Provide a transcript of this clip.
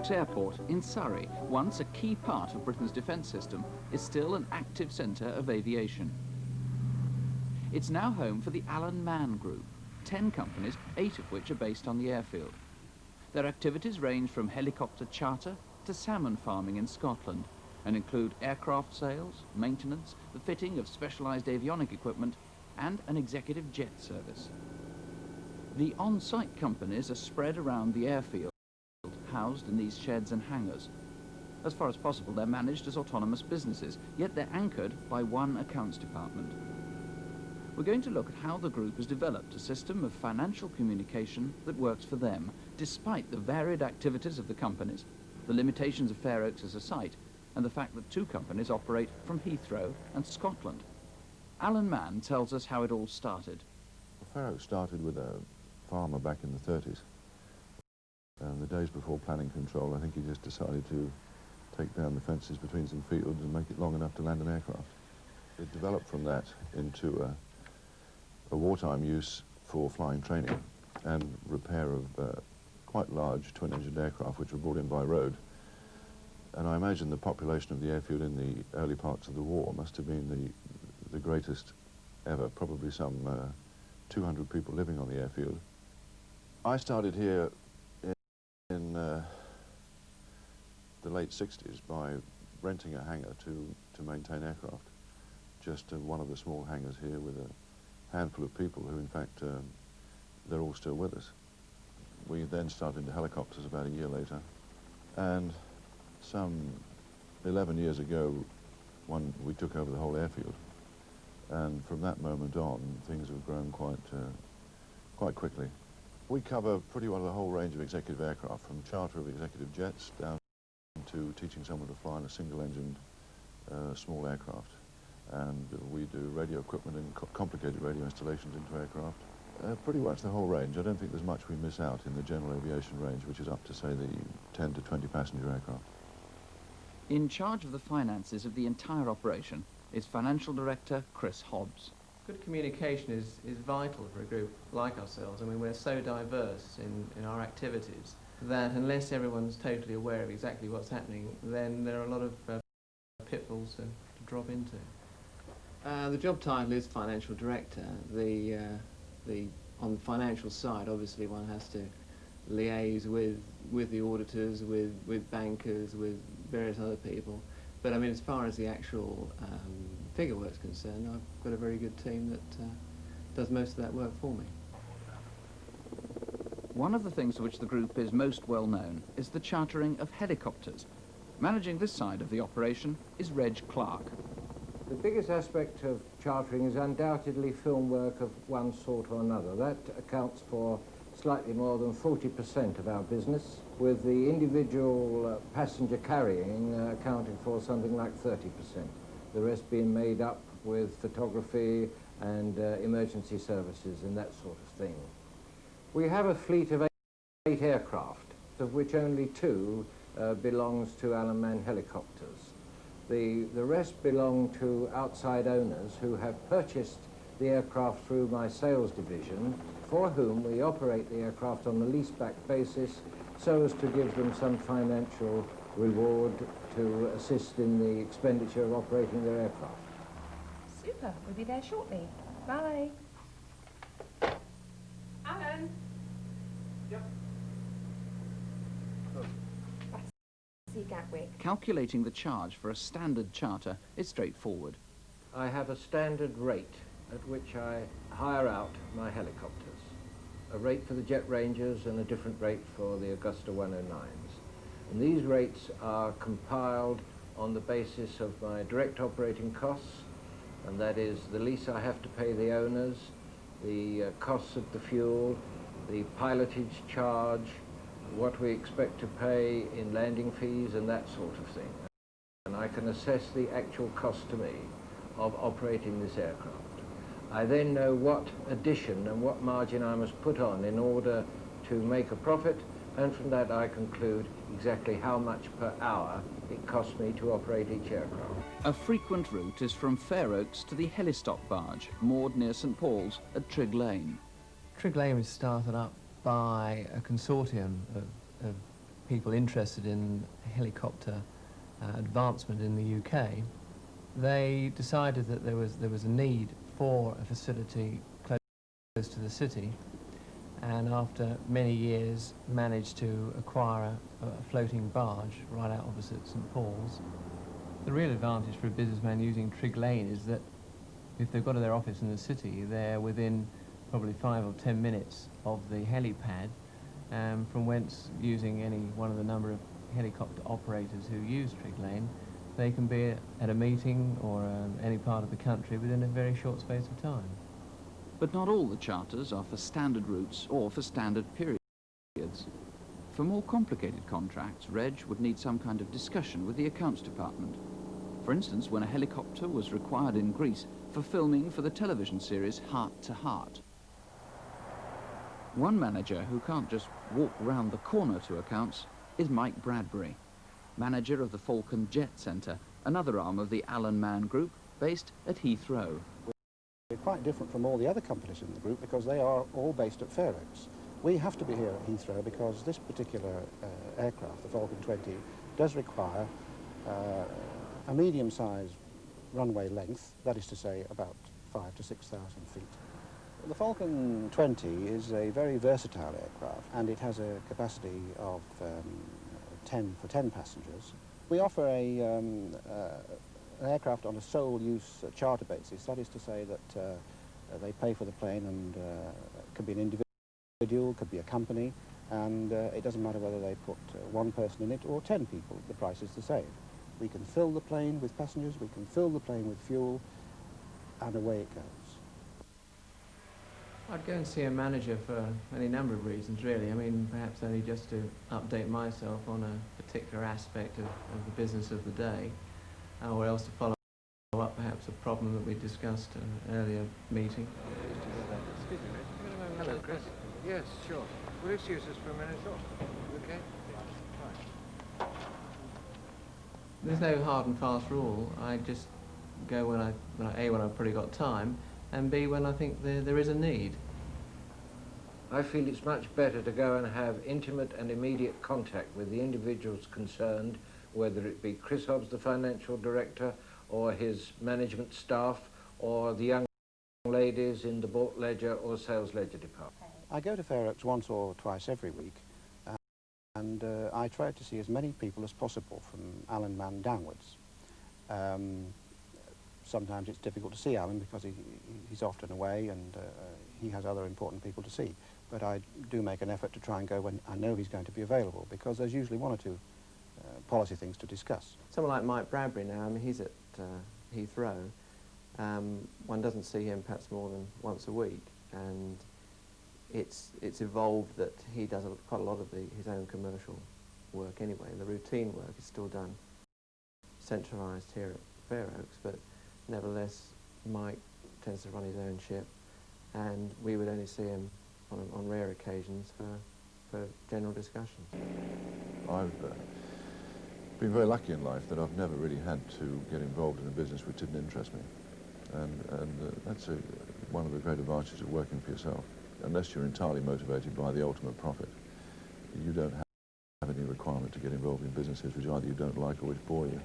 Fairoaks Airport in Surrey, once a key part of Britain's defence system, is still an active centre of aviation. It's now home for the Alan Mann Group, 10 companies, 8 of which are based on the airfield. Their activities range from helicopter charter to salmon farming in Scotland and include aircraft sales, maintenance, the fitting of specialised avionic equipment and an executive jet service. The on-site companies are spread around the airfield, housed in these sheds and hangars. As far as possible, they're managed as autonomous businesses, yet they're anchored by one accounts department. We're going to look at how the group has developed a system of financial communication that works for them, despite the varied activities of the companies, the limitations of Fairoaks as a site, and the fact that 2 companies operate from Heathrow and Scotland. Alan Mann tells us how it all started. Fairoaks started with a farmer back in the 30s. The days before planning control, I think he just decided to take down the fences between some fields and make it long enough to land an aircraft. It developed from that into a wartime use for flying training and repair of quite large twin-engined aircraft which were brought in by road. And I imagine the population of the airfield in the early parts of the war must have been the greatest ever, probably some 200 people living on the airfield. I started here in the late 60s by renting a hangar to maintain aircraft. Just one of the small hangars here with a handful of people who, in fact, they're all still with us. We then started into helicopters about a year later, and some 11 years ago, we took over the whole airfield, and from that moment on, things have grown quite quickly. We cover pretty well the whole range of executive aircraft, from charter of executive jets down to teaching someone to fly in a single-engined small aircraft. And we do radio equipment and complicated radio installations into aircraft. Pretty much the whole range. I don't think there's much we miss out in the general aviation range, which is up to, say, the 10 to 20 passenger aircraft. In charge of the finances of the entire operation is Financial Director Chris Hobbs. Good communication is vital for a group like ourselves. I mean, we're so diverse in our activities that unless everyone's totally aware of exactly what's happening, then there are a lot of pitfalls to drop into. The job title is Financial Director. On the financial side, obviously one has to liaise with the auditors, with bankers, with various other people. But I mean, as far as the actual figure work's concerned, I've got a very good team that does most of that work for me. One of the things for which the group is most well known is the chartering of helicopters. Managing this side of the operation is Reg Clark. The biggest aspect of chartering is undoubtedly film work of one sort or another. That accounts for slightly more than 40% of our business, with the individual passenger carrying accounting for something like 30%. The rest being made up with photography and emergency services and that sort of thing. We have a fleet of 8 aircraft, of which only 2 belongs to Alan Mann helicopters. The rest belong to outside owners who have purchased the aircraft through my sales division, for whom we operate the aircraft on the leaseback basis so as to give them some financial reward to assist in the expenditure of operating their aircraft. Super, we'll be there shortly. Bye. Alan? Yep. Gatwick. Calculating the charge for a standard charter is straightforward. I have a standard rate at which I hire out my helicopters. A rate for the Jet Rangers and a different rate for the Augusta 109s. And these rates are compiled on the basis of my direct operating costs, and that is the lease I have to pay the owners, the costs of the fuel, the pilotage charge, what we expect to pay in landing fees and that sort of thing. And I can assess the actual cost to me of operating this aircraft. I then know what addition and what margin I must put on in order to make a profit, and from that I conclude exactly how much per hour it costs me to operate each aircraft. A frequent route is from Fairoaks to the helistock barge, moored near St Paul's at Trigg Lane. Trigg Lane was started up by a consortium of people interested in helicopter advancement in the UK, they decided that there was a need for a facility close to the city, and after many years managed to acquire a floating barge right out opposite St Paul's. The real advantage for a businessman using Trig Lane is that if they've got their office in the city, they're within probably 5 or 10 minutes of the helipad, from whence, using any one of the number of helicopter operators who use Trig Lane, they can be at a meeting or any part of the country within a very short space of time. But not all the charters are for standard routes or for standard periods. For more complicated contracts, Reg would need some kind of discussion with the accounts department. For instance, when a helicopter was required in Greece for filming for the television series Heart to Heart. One manager who can't just walk round the corner to accounts is Mike Bradbury, manager of the Falcon Jet Centre, another arm of the Alan Mann Group, based at Heathrow. We're quite different from all the other companies in the group because they are all based at Fairoaks. We have to be here at Heathrow because this particular aircraft, the Falcon 20, does require a medium-sized runway length, that is to say about 5,000 to 6,000 feet. The Falcon 20 is a very versatile aircraft, and it has a capacity of 10 passengers. We offer an aircraft on a sole-use charter basis, that is to say that they pay for the plane, and it could be an individual, could be a company, and it doesn't matter whether they put one person in it or 10 people, the price is the same. We can fill the plane with passengers, we can fill the plane with fuel, and away it goes. I'd go and see a manager for any number of reasons, really. I mean, perhaps only just to update myself on a particular aspect of the business of the day, or else to follow up perhaps a problem that we discussed in an earlier meeting. Excuse me, mate. Hello, Chris. Yes, sure. Will you excuse us for a minute? Sure. Okay? Right. There's no hard and fast rule. I just go when I've probably got time, and B, when I think there is a need. I feel it's much better to go and have intimate and immediate contact with the individuals concerned, whether it be Chris Hobbs, the financial director, or his management staff, or the young ladies in the bought ledger or sales ledger department. I go to Fairoaks once or twice every week, and I try to see as many people as possible from Alan Mann downwards. Sometimes it's difficult to see Alan because he's often away and he has other important people to see. But I do make an effort to try and go when I know he's going to be available, because there's usually one or two policy things to discuss. Someone like Mike Bradbury now, I mean, he's at Heathrow. One doesn't see him perhaps more than once a week, and it's evolved that he does quite a lot of his own commercial work anyway, and the routine work is still done centralised here at Fairoaks, but nevertheless Mike tends to run his own ship, and we would only see him on rare occasions for general discussions. I've been very lucky in life that I've never really had to get involved in a business which didn't interest me, and that's one of the great advantages of working for yourself. Unless you're entirely motivated by the ultimate profit, you don't have any requirement to get involved in businesses which either you don't like or which bore you.